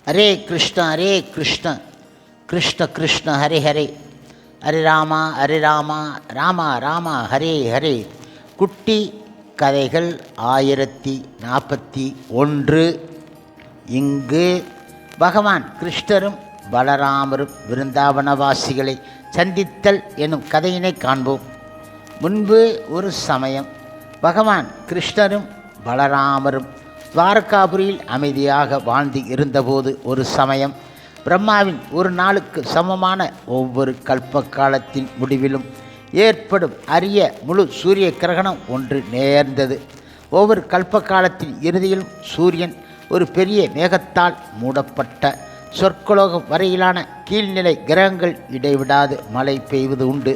ஹரே கிருஷ்ண கிருஷ்ண கிருஷ்ண ஹரே ஹரே, ஹரே ராமா ராமா ராமா ஹரே ஹரே. குட்டி கதைகள் 1041. இங்கு பகவான் கிருஷ்ணரும் பலராமரும் விருந்தாவனவாசிகளை சந்தித்தல் எனும் கதையினை காண்போம். முன்பு ஒரு சமயம் பகவான் கிருஷ்ணரும் பலராமரும் துவாரகாபுரியில் அமைதியாக வாழ்ந்து இருந்தபோது ஒரு சமயம் பிரம்மாவின் ஒரு நாளுக்கு சமமான ஒவ்வொரு கல்ப காலத்தின் முடிவிலும் ஏற்படும் அரிய முழு சூரிய கிரகணம் ஒன்று நேர்ந்தது. ஒவ்வொரு கல்ப காலத்தின் இறுதியிலும் சூரியன் ஒரு பெரிய மேகத்தால் மூடப்பட்ட சொர்க்கலோகம் வரையிலான கீழ்நிலை கிரகங்கள் இடைவிடாது மழை பெய்வது உண்டு.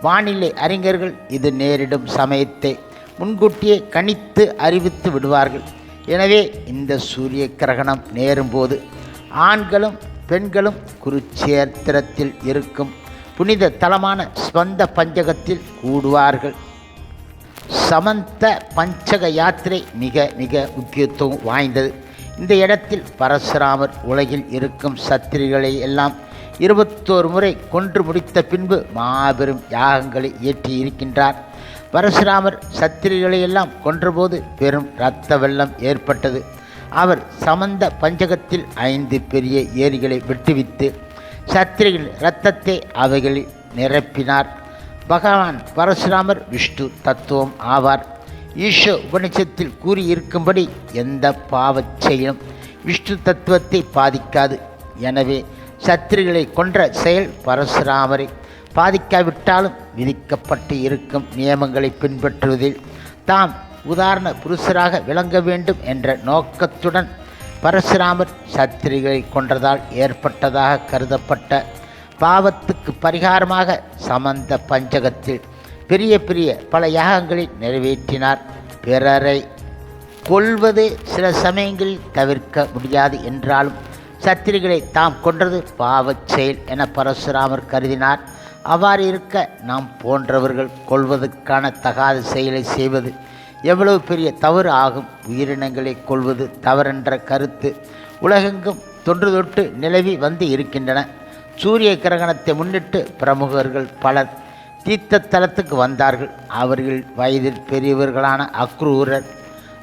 வானிலை அறிஞர்கள் இது நேரிடும் சமயத்தை முன்கூட்டியே கணித்து அறிவித்து விடுவார்கள். எனவே இந்த சூரிய கிரகணம் நேரும்போது ஆண்களும் பெண்களும் குருச்சேத்திரத்தில் இருக்கும் புனித தலமான ஸ்பந்த பஞ்சகத்தில் கூடுவார்கள். சமந்த பஞ்சக யாத்திரை மிக மிக முக்கியத்துவம் வாய்ந்தது. இந்த இடத்தில் பரசுராமர் உலகில் இருக்கும் சத்திரிகளை எல்லாம் 21 முறை கொன்று முடித்த பின்பு மாபெரும் யாகங்களை இயற்றி இருக்கின்றார். பரசுராமர் சத்திரிகளை எல்லாம் கொன்றபோது பெரும் இரத்த வெள்ளம் ஏற்பட்டது. அவர் சமந்த பஞ்சகத்தில் 5 பெரிய ஏரிகளை வெட்டுவித்து சத்திரிகளின் இரத்தத்தை அவைகளில் நிரப்பினார். பகவான் பரசுராமர் விஷ்ணு தத்துவம் ஆவார். ஈஷ உபனிஷத்தில் கூறியிருக்கும்படி எந்த பாவச் செயலும் விஷ்ணு தத்துவத்தை பாதிக்காது. எனவே சத்திரிகளை கொன்ற செயல் பரசுராமரை பாதிக்காவிட்டாலும் விதிக்கப்பட்டு இருக்கும் நியமங்களை பின்பற்றுவதில் தாம் உதாரண புருஷராக விளங்க வேண்டும் என்ற நோக்கத்துடன் பரசுராமர் சத்திரிகளை கொன்றதால் ஏற்பட்டதாக கருதப்பட்ட பாவத்துக்கு பரிகாரமாக சமந்த பஞ்சகத்தில் பெரிய பெரிய பல யாகங்களை நிறைவேற்றினார். பிறரை கொல்வது சில சமயங்களில் தவிர்க்க முடியாது என்றாலும் சத்திரிகளை தாம் கொன்றது பாவச் செயல் என பரசுராமர் கருதினார். அவ்வாறு இருக்க நாம் போன்றவர்கள் கொள்வதற்கான தகாத செயலை செய்வது எவ்வளவு பெரிய தவறு ஆகும். உயிரினங்களை கொள்வது தவறென்ற கருத்து உலகெங்கும் தொன்று தொட்டு நிலவி வந்து இருக்கின்றன. சூரிய கிரகணத்தை முன்னிட்டு பிரமுகர்கள் பலர் தீர்த்த தலத்துக்கு வந்தார்கள். அவர்கள் வயதில் பெரியவர்களான அக்ரூரர்,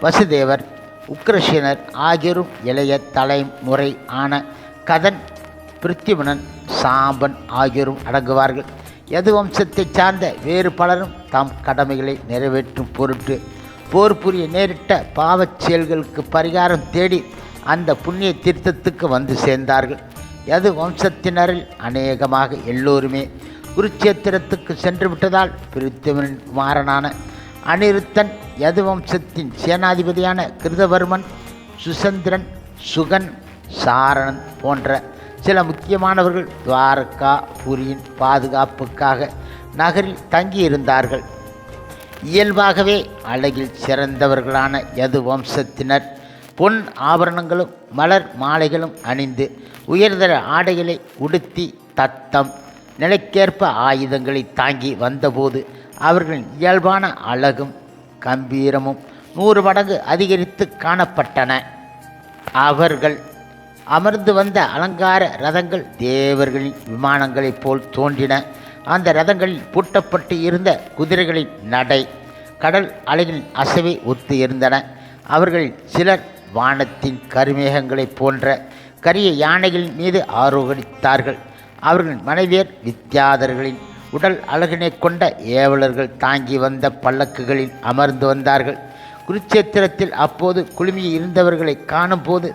வசுதேவர், உக்ரஷனர் ஆகியோரும் இளைய தலைமுறை ஆன கதன், பிருத்திவினன், சாம்பன் ஆகியோரும் அடங்குவார்கள். யது வம்சத்தைச் சார்ந்த வேறு பலரும் தாம் கடமைகளை நிறைவேற்றும் பொருட்டு போர் புரிய நேரிட்ட பாவச் செயல்களுக்கு பரிகாரம் தேடி அந்த புண்ணிய தீர்த்தத்துக்கு வந்து சேர்ந்தார்கள். யது வம்சத்தினரில் அநேகமாக எல்லோருமே குருச்சேத்திரத்துக்கு சென்று விட்டதால் பிருத்திவினின் குமாரனான அனிருத்தன், யது வம்சத்தின் சேனாதிபதியான கிருதவர்மன், சுசந்திரன், சுகன், சாரணன் போன்ற சில முக்கியமானவர்கள் துவாரகாபுரியின் பாதுகாப்புக்காக நகரில் தங்கியிருந்தார்கள். இயல்பாகவே அழகில் சிறந்தவர்களான யது வம்சத்தினர் பொன் ஆபரணங்களும் மலர் மாலைகளும் அணிந்து உயர்தர ஆடைகளை உடுத்தி தத்தம் நிலைக்கேற்ப ஆயுதங்களை தாங்கி வந்தபோது அவர்களின் இயல்பான அழகும் கம்பீரமும் 100 மடங்கு அதிகரித்து காணப்பட்டன. அவர்கள் அமர்ந்து வந்த அலங்கார ரதங்கள் தேவர்களின் விமானங்களைப் போல் தோன்றின. அந்த ரதங்களில் பூட்டப்பட்டு இருந்த குதிரைகளின் நடை கடல் அலைகளின் அசைவை ஒத்து இருந்தன. அவர்களில் சிலர் வானத்தின் கருமேகங்களைப் போன்ற கரிய யானைகளின் மீது ஆரோகணித்தார்கள். அவர்களின் மனைவியர் வித்யாதர்களின் உடல் அழகினை கொண்ட ஏவலர்கள் தாங்கி வந்த பல்லக்குகளில் அமர்ந்து வந்தார்கள். குருச்சேத்திரத்தில் அப்போது குழுமி இருந்தவர்களை காணும் போது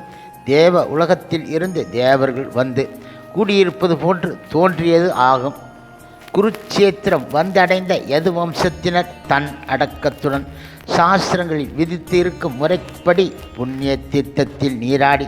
தேவ உலகத்தில் இருந்து தேவர்கள் வந்து கூடியிருப்பது போன்று தோன்றியது ஆகும். குருச்சேத்திரம் வந்தடைந்த யது வம்சத்தினர் தன் அடக்கத்துடன் சாஸ்திரங்களில் விதித்து இருக்கும் முறைப்படி புண்ணிய தீர்த்தத்தில் நீராடி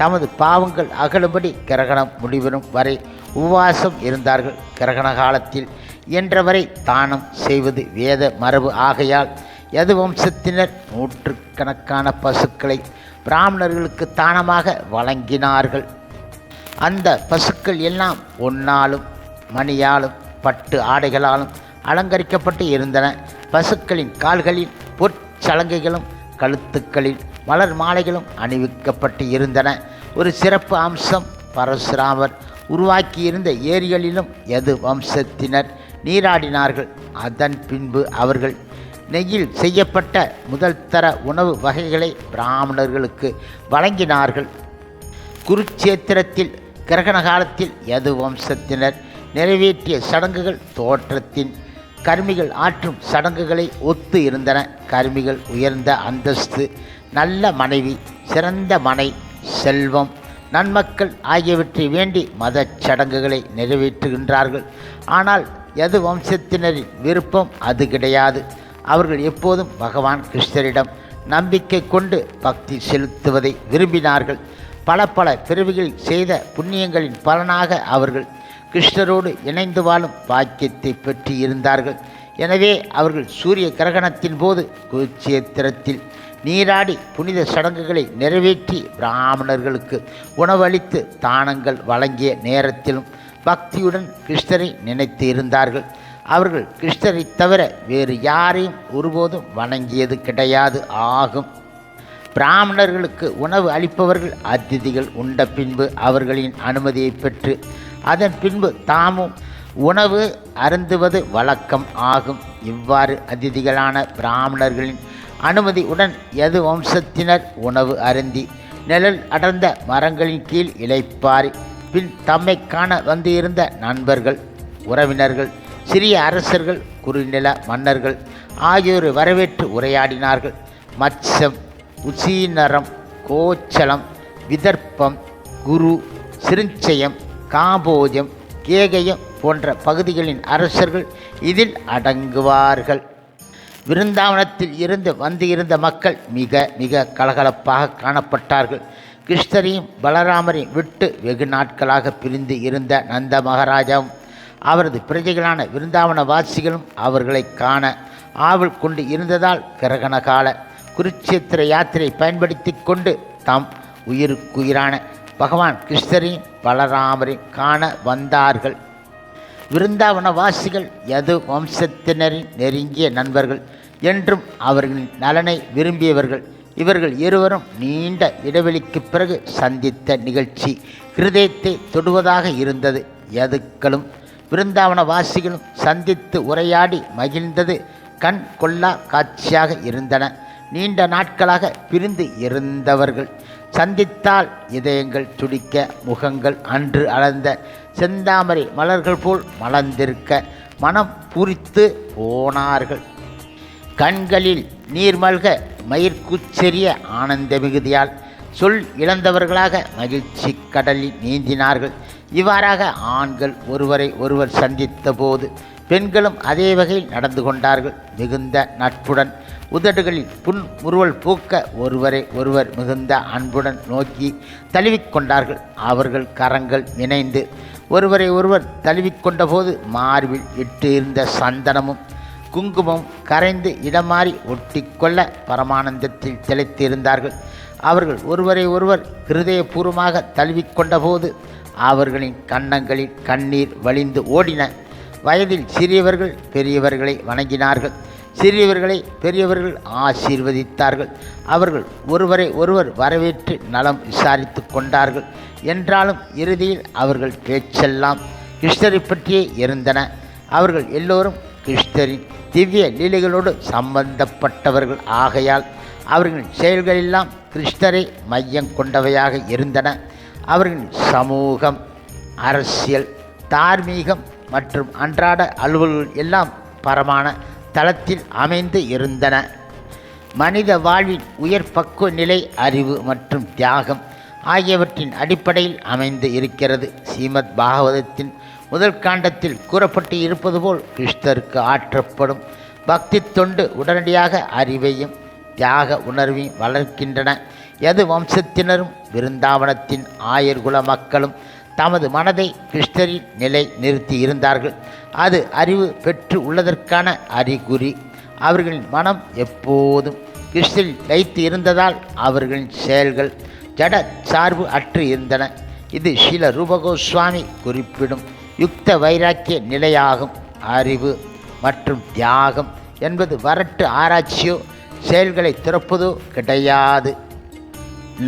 தமது பாவங்கள் அகலும்படி கிரகணம் முடிவரும் வரை உபவாசம் இருந்தார்கள். கிரகண காலத்தில் இயன்றவரை தானம் செய்வது வேத மரபு ஆகையால் யது வம்சத்தினர் 100கணக்கான பசுக்களை பிராமணர்களுக்கு தானமாக வழங்கினார்கள். அந்த பசுக்கள் எல்லாம் பொன்னாலும் மணியாலும் பட்டு ஆடைகளாலும் அலங்கரிக்கப்பட்டு இருந்தன. பசுக்களின் கால்களில் பொற்சலங்கைகளும் கழுத்துக்களில் மலர் மாலைகளும் அணிவிக்கப்பட்டு இருந்தன. ஒரு சிறப்பு அம்சம் பரசுராமர் உருவாக்கியிருந்த ஏரிகளிலும் யது வம்சத்தினர் நீராடினார்கள். அதன் பின்பு அவர்கள் நெய்யில் செய்யப்பட்ட முதல் தர உணவு வகைகளை பிராமணர்களுக்கு வழங்கினார்கள். குருட்சேத்திரத்தில் கிரகண காலத்தில் யது வம்சத்தினர் நிறைவேற்றிய சடங்குகள் தோற்றத்தின் கர்மிகள் ஆற்றும் சடங்குகளை ஒத்து இருந்தன. கர்மிகள் உயர்ந்த அந்தஸ்து, நல்ல மனைவி, சிறந்த மனை, செல்வம், நன்மக்கள் ஆகியவற்றை வேண்டி மத சடங்குகளை நிறைவேற்றுகின்றார்கள். ஆனால் யது வம்சத்தினரின் விருப்பம் அது கிடையாது. அவர்கள் எப்போதும் பகவான் கிருஷ்ணரிடம் நம்பிக்கை கொண்டு பக்தி செலுத்துவதை விரும்பினார்கள். பல பல பிறவிகள் செய்த புண்ணியங்களின் பலனாக அவர்கள் கிருஷ்ணரோடு இணைந்து வாழும் பாக்கியத்தை பெற்று இருந்தார்கள். எனவே அவர்கள் சூரிய கிரகணத்தின் போது குருட்சேத்திரத்தில் நீராடி புனித சடங்குகளை நிறைவேற்றி பிராமணர்களுக்கு உணவளித்து தானங்கள் வழங்கிய நேரத்திலும் பக்தியுடன் கிருஷ்ணரை நினைத்து இருந்தார்கள். அவர்கள் கிருஷ்ணரை தவிர வேறு யாரையும் ஒருபோதும் வணங்கியது கிடையாது ஆகும். பிராமணர்களுக்கு உணவு அளிப்பவர்கள் அதிதிகள் உண்ட பின்பு அவர்களின் அனுமதியை பெற்று அதன் பின்பு தாமும் உணவு அருந்துவது வழக்கம் ஆகும். இவ்வாறு அதிதிகளான பிராமணர்களின் அனுமதியுடன் யது வம்சத்தினர் உணவு அருந்தி நிழல் அடர்ந்த மரங்களின் கீழ் இளைப்பாரி பின் தம்மை காண வந்து இருந்த நண்பர்கள், உறவினர்கள், சிறிய அரசர்கள், குறுநில மன்னர்கள் ஆகியோரை வரவேற்று உரையாடினார்கள். மத்சம், உசீனரம், கோச்சலம், விதர்ப்பம், குரு, சிருஞ்சயம், காம்போஜம், கேகயம் போன்ற பகுதிகளின் அரசர்கள் இதில் அடங்குவார்கள். விருந்தாவனத்தில் இருந்து வந்து இருந்த மக்கள் மிக மிக கலகலப்பாக காணப்பட்டார்கள். கிருஷ்ணரையும் பலராமரையும் விட்டு வெகு நாட்களாக பிரிந்து இருந்த நந்த மகாராஜாவும் அவரது பிரஜைகளான விருந்தாவன வாசிகளும் அவர்களை காண ஆவல் கொண்டு இருந்ததால் கிரகண கால குருட்சேத்திர யாத்திரை பயன்படுத்தி கொண்டு தாம் உயிருக்குயிரான பகவான் கிருஷ்ணரையும் பலராமரையும் காண வந்தார்கள். விருந்தாவன வாசிகள் யது வம்சத்தினரின் நெருங்கிய நண்பர்கள் என்றும் அவர்களின் நலனை விரும்பியவர்கள். இவர்கள் இருவரும் நீண்ட இடைவெளிக்கு பிறகு சந்தித்த நிகழ்ச்சி ஹிருதயத்தை தொடுவதாக இருந்தது. யதுக்களும் விருந்தாவன வாசிகளும் சந்தித்து உரையாடி மகிழ்ந்தது கண் கொள்ளா காட்சியாக இருந்தன. நீண்ட நாட்களாக பிரிந்து இருந்தவர்கள் சந்தித்தால் இதயங்கள் துடிக்க, முகங்கள் அன்று அலர்ந்த செந்தாமரை மலர்கள் போல் மலர்ந்திருக்க மனம் பூரித்து போனார்கள். கண்களில் நீர்மல்க மயிர்கூச்செறிய ஆனந்த மிகுதியால் சொல் இழந்தவர்களாக மகிழ்ச்சி கடலில் நீந்தினார்கள். இவ்வாறாக ஆண்கள் ஒருவரை ஒருவர் சந்தித்த போது பெண்களும் அதே வகையில் நடந்து கொண்டார்கள். மிகுந்த நட்புடன் உதடுகளில் புன்முறுவல் பூக்க ஒருவரை ஒருவர் மிகுந்த அன்புடன் நோக்கி தழுவிக்கொண்டார்கள். அவர்கள் கரங்கள் இணைந்து ஒருவரை ஒருவர் தழுவிக்கொண்ட போது மார்பில் இட்டு இருந்த சந்தனமும் குங்குமம் கரைந்து இடமாறி ஒட்டிக்கொள்ள பரமானந்தத்தில் திளைத்திருந்தார்கள். அவர்கள் ஒருவரை ஒருவர் ஹிருதயபூர்வமாக தழுவிக்கொண்ட போது அவர்களின் கன்னங்களில் கண்ணீர் வழிந்து ஓடின. வயதில் சிறியவர்கள் பெரியவர்களை வணங்கினார்கள். சிறியவர்களை பெரியவர்கள் ஆசீர்வதித்தார்கள். அவர்கள் ஒருவரை ஒருவர் வரவேற்று நலம் விசாரித்து கொண்டார்கள். என்றாலும் இறுதியில் அவர்கள் பேச்செல்லாம் கிருஷ்ணரை பற்றியே இருந்தன. அவர்கள் எல்லோரும் கிருஷ்ணரின் திவ்ய லீலைகளோடு சம்பந்தப்பட்டவர்கள் ஆகையால் அவர்களின் செயல்களெல்லாம் கிருஷ்ணரை மையம் கொண்டவையாக இருந்தன. அவர்களின் சமூகம், அரசியல், தார்மீகம் மற்றும் அன்றாட அலுவல்கள் எல்லாம் பரமான தளத்தில் அமைந்து இருந்தன. மனித வாழ்வின் உயர் பக்குவ நிலை, அறிவு மற்றும் தியாகம் ஆகியவற்றின் அடிப்படையில் அமைந்து இருக்கிறது. ஸ்ரீமத் பாகவதத்தின் முதல் காண்டத்தில் கூறப்பட்டு இருப்பது போல் கிருஷ்ணருக்கு ஆற்றப்படும் பக்தி தொண்டு உடனடியாக அறிவையும் தியாக உணர்வையும் வளர்க்கின்றன. யது வம்சத்தினரும் விருந்தாவனத்தின் ஆயர்குல மக்களும் தமது மனதை கிருஷ்ணரின் நிலை நிறுத்தி இருந்தார்கள். அது அறிவு பெற்று உள்ளதற்கான அறிகுறி. அவர்களின் மனம் எப்போதும் கிருஷ்ணரில் வைத்து இருந்ததால் அவர்களின் செயல்கள் ஜட சார்பு அற்று இருந்தன. இது ஸ்ரீல ரூபகோஸ்வாமி குறிப்பிடும் யுக்த வைராக்கிய நிலையாகும். அறிவு மற்றும் தியாகம் என்பது வரட்டு ஆராய்ச்சியோ செயல்களை திறப்பதோ கிடையாது.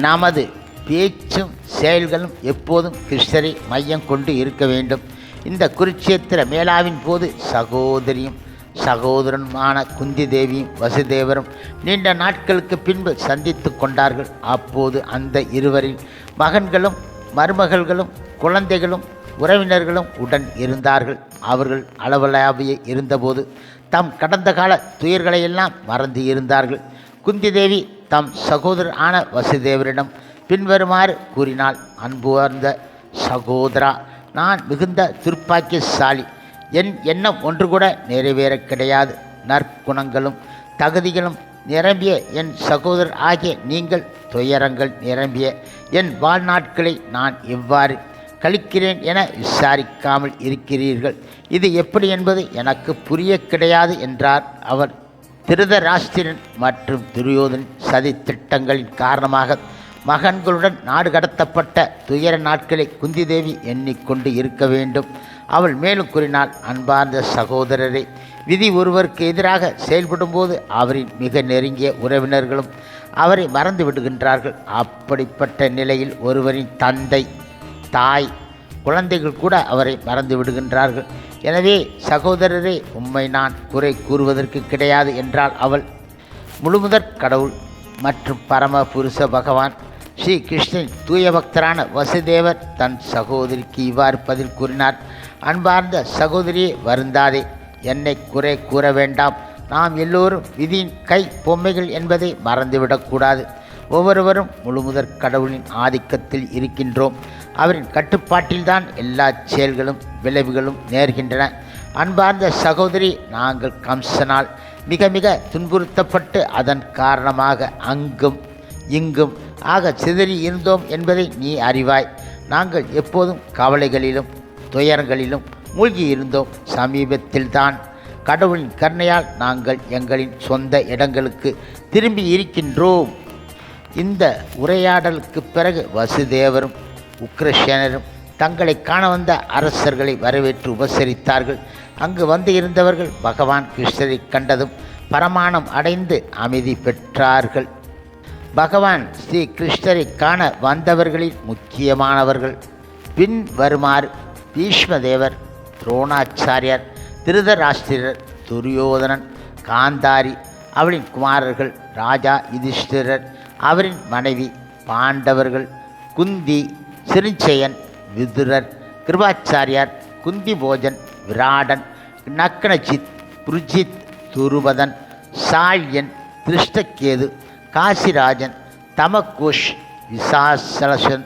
நமது பேச்சும் செயல்களும் எப்போதும் கிருஷ்ணரை மையம் கொண்டு இருக்க வேண்டும். இந்த குருட்சேத்திர மேளாவின் போது சகோதரியும் சகோதரனுமான குந்தி தேவியும் வசுதேவரும் நீண்ட நாட்களுக்கு பின்பு சந்தித்து கொண்டார்கள். அப்போது அந்த இருவரின் மகன்களும் மருமகள்களும் குழந்தைகளும் உறவினர்களும் உடன் இருந்தார்கள். அவர்கள் அளவலாவிய இருந்தபோது தம் கடந்த கால துயர்களையெல்லாம் மறந்து இருந்தார்கள். குந்தி தேவி தம் சகோதரர் ஆன வசுதேவரிடம் பின்வருமாறு கூறினாள். அன்புவார்ந்த சகோதரா, நான் மிகுந்த துர்ப்பாக்கியசாலி. என் எண்ணம் ஒன்று கூட நிறைவேற கிடையாது. நற்குணங்களும் தகுதிகளும் நிரம்பிய என் சகோதரர் ஆகிய நீங்கள் துயரங்கள் நிரம்பிய என் வாழ்நாட்களை நான் எவ்வாறு கழிக்கிறேன் என விசாரிக்காமல் இருக்கிறீர்கள். இது எப்படி என்பது எனக்கு புரிய கிடையாது என்றார் அவர். திருதராஷ்டிரன் மற்றும் துரியோதனின் சதி திட்டங்களின் காரணமாக மகன்களுடன் நாடு கடத்தப்பட்ட துயர நாட்களை குந்தி தேவி எண்ணிக்கொண்டு இருக்க வேண்டும். அவள் மேலும் கூறினாள். அன்பார்ந்த சகோதரரை, விதி ஒருவருக்கு எதிராக செயல்படும்போது அவரின் மிக நெருங்கிய உறவினர்களும் அவரை மறந்து விடுகின்றார்கள். அப்படிப்பட்ட நிலையில் ஒருவரின் தந்தை, தாய், குழந்தைகள் கூட அவரை மறந்து விடுகின்றார்கள். எனவே சகோதரரே, உம்மை நான் குறை கூறுவதற்கு கிடையாது என்றால் அவள். முழுமுதற் கடவுள் மற்றும் பரம புருஷ பகவான் ஸ்ரீ கிருஷ்ணன் தூய பக்தரான வசுதேவர் தன் சகோதரிக்கு இவ்வாறு பதில் கூறினார். அன்பார்ந்த சகோதரியே, வருந்தாதே, என்னை குறை கூற வேண்டாம். நாம் எல்லோரும் விதியின் கை பொம்மைகள் என்பதை மறந்துவிடக்கூடாது. ஒவ்வொருவரும் முழுமுதற் கடவுளின் ஆதிக்கத்தில் இருக்கின்றோம். அவரின் கட்டுப்பாட்டில்தான் எல்லா செயல்களும் விளைவுகளும் நேர்கின்றன. அன்பார்ந்த சகோதரி, நாங்கள் கம்சனால் மிக மிக துன்புறுத்தப்பட்டு அதன் காரணமாக அங்கும் இங்கும் ஆக சிதறி இருந்தோம் என்பதை நீ அறிவாய். நாங்கள் எப்போதும் கவலைகளிலும் துயரங்களிலும் மூழ்கி இருந்தோம். சமீபத்தில்தான் கடவுளின் கருணையால் நாங்கள் எங்களின் சொந்த இடங்களுக்கு திரும்பி இருக்கின்றோம். இந்த உரையாடலுக்கு பிறகு வசுதேவரும் உக்ரசேனரும் தங்களை காண வந்த அரசர்களை வரவேற்று உபசரித்தார்கள். அங்கு வந்து இருந்தவர்கள் பகவான் கிருஷ்ணரை கண்டதும் பரமானம் அடைந்து அமைதி பெற்றார்கள். பகவான் ஸ்ரீ கிருஷ்ணரை காண வந்தவர்களில் முக்கியமானவர்கள் பின் வருமாறு: பீஷ்மதேவர், துரோணாச்சாரியார், திருதராஷ்டிரர், துரியோதனன், காந்தாரி, அவளின் குமாரர்கள், ராஜா யுதிஷ்டிரர், அவரின் மனைவி, பாண்டவர்கள், குந்தி, சிறுச்செயன், விதுரர், கிருபாச்சாரியார், குந்தி போஜன், விராடன், நக்கனஜித், புருஜித், துருபதன், சால்யன், திருஷ்டகேது, காசிராஜன், தமகோஷ், விசாசலசன்,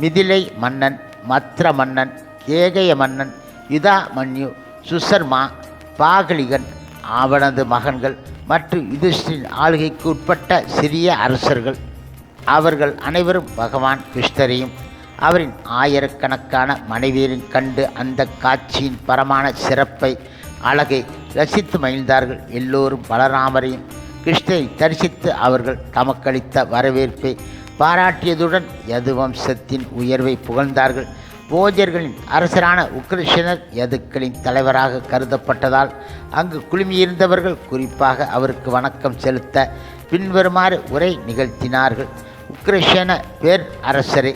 மிதிலை மன்னன், மத்ர மன்னன், கேகய மன்னன், யுதாமன்யு, சுசர்மா, பாகலிகன், அவனது மகன்கள் மற்றும் யுதிஷ்டிரின் ஆளுகைக்கு உட்பட்ட சிறிய அரசர்கள். அவர்கள் அனைவரும் பகவான் கிருஷ்ணரையும் அவரின் ஆயிரக்கணக்கான மனைவியரின் கண்டு அந்த காட்சியின் பரமான சிறப்பை, அழகை ரசித்து மகிழ்ந்தார்கள். எல்லோரும் பலராமரையும் கிருஷ்ணரை தரிசித்து அவர்கள் தமக்களித்த வரவேற்பை பாராட்டியதுடன் யது வம்சத்தின் உயர்வை புகழ்ந்தார்கள். போஜர்களின் அரசரான உக்ரசேனர் யதுக்களின் தலைவராக கருதப்பட்டதால் அங்கு குழுமியிருந்தவர்கள் குறிப்பாக அவருக்கு வணக்கம் செலுத்த பின்வருமாறு உரை நிகழ்த்தினார்கள். உக்ரசேன பேர் அரசரே,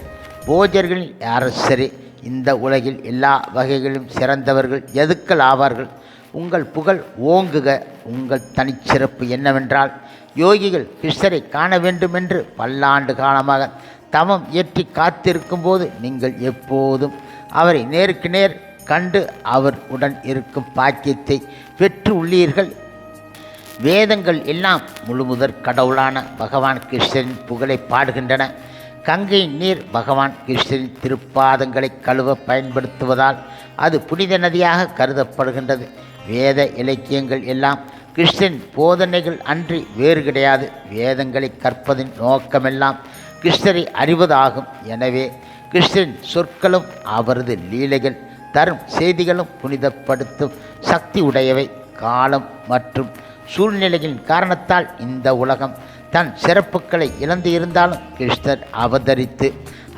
போஜர்களின் அரசரே, இந்த உலகில் எல்லா வகைகளிலும் சிறந்தவர்கள் யதுக்கள் ஆவார்கள். உங்கள் புகழ் ஓங்குக. உங்கள் தனிச்சிறப்பு என்னவென்றால், யோகிகள் கிருஷ்ணரை காண வேண்டுமென்று பல்லாண்டு காலமாக தவம் இயற்றி காத்திருக்கும் போது நீங்கள் எப்போதும் அவரை நேருக்கு நேர் கண்டு அவர் உடன் இருக்கும் பாக்கியத்தை பெற்று உள்ளீர்கள். வேதங்கள் எல்லாம் முழுமுதற் கடவுளான பகவான் கிருஷ்ணரின் புகழை பாடுகின்றன. கங்கையின் நீர் பகவான் கிருஷ்ணரின் திருப்பாதங்களை கழுவ பயன்படுத்துவதால் அது புனித நதியாக கருதப்படுகின்றது. வேத இலக்கியங்கள் எல்லாம் கிருஷ்ணன் போதனைகள் அன்றி வேறு கிடையாது. வேதங்களை கற்பதின் நோக்கமெல்லாம் கிருஷ்ணரை அறிவதாகும். எனவே கிருஷ்ணரின் சொற்களும் அவரது லீலைகள் தரும் செய்திகளும் புனிதப்படுத்தும் சக்தி உடையவை. காலம் மற்றும் சூழ்நிலைகளின் காரணத்தால் இந்த உலகம் தன் சிறப்புகளை இழந்து இருந்தாலும் கிருஷ்ணர் அவதரித்து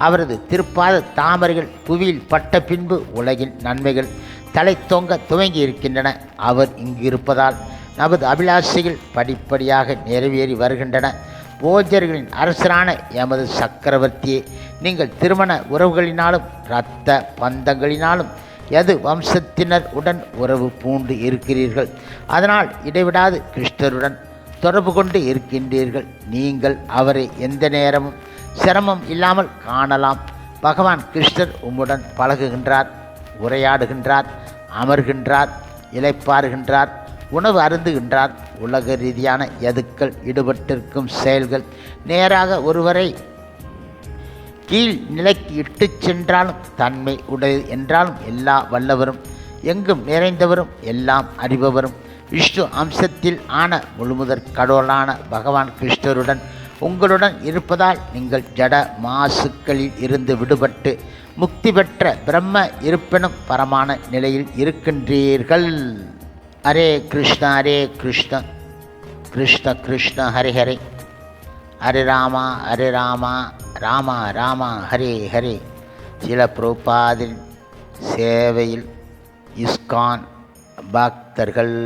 அவரது திருப்பாத தாமரைகள் புவியில் பட்ட பின்பு உலகின் நன்மைகள் தலை தொங்க துவங்கி இருக்கின்றன. அவர் இங்கு இருப்பதால் நமது அபிலாஷைகள் படிப்படியாக நிறைவேறி வருகின்றன. போஜர்களின் அரசரான எமது சக்கரவர்த்தியே, நீங்கள் திருமண உறவுகளினாலும் இரத்த பந்தங்களினாலும் எது வம்சத்தினர் உடன் உறவு பூண்டு இருக்கிறீர்கள். அதனால் இடைவிடாது கிருஷ்ணருடன் தொடர்பு கொண்டு இருக்கின்றீர்கள். நீங்கள் அவரை எந்த நேரமும் சிரமம் இல்லாமல் காணலாம். பகவான் கிருஷ்ணர் உம்முடன் பழகுகின்றார், உரையாடுகின்றார், அமர்கின்றார், இளைப்பாறுகின்றார், உணவு அருந்துகின்றார். உலக ரீதியான எதுக்கள் ஈடுபட்டிருக்கும் செயல்கள் நேராக ஒருவரை கீழ் நிலைக்கு இட்டுச் சென்றாலும் தன்மை உடையது என்றாலும் எல்லா வல்லவரும், எங்கும் நிறைந்தவரும், எல்லாம் அறிபவரும், விஷ்ணு அம்சத்தில் ஆன முழுமுதற் கடவுளான பகவான் கிருஷ்ணருடன் உங்களுடன் இருப்பதால் நீங்கள் ஜட மாசுக்களில் இருந்து விடுபட்டு முக்தி பெற்ற பிரம்ம இருப்பினும் பரமான நிலையில் இருக்கின்றீர்கள். ஹரே கிருஷ்ண கிருஷ்ண கிருஷ்ண ஹரே ஹரே, ஹரே ராமா ராமா ராமா ஹரே ஹரே. சில பிரபுபாதின் சேவையில் இஸ்கான் பக்தர்கள்.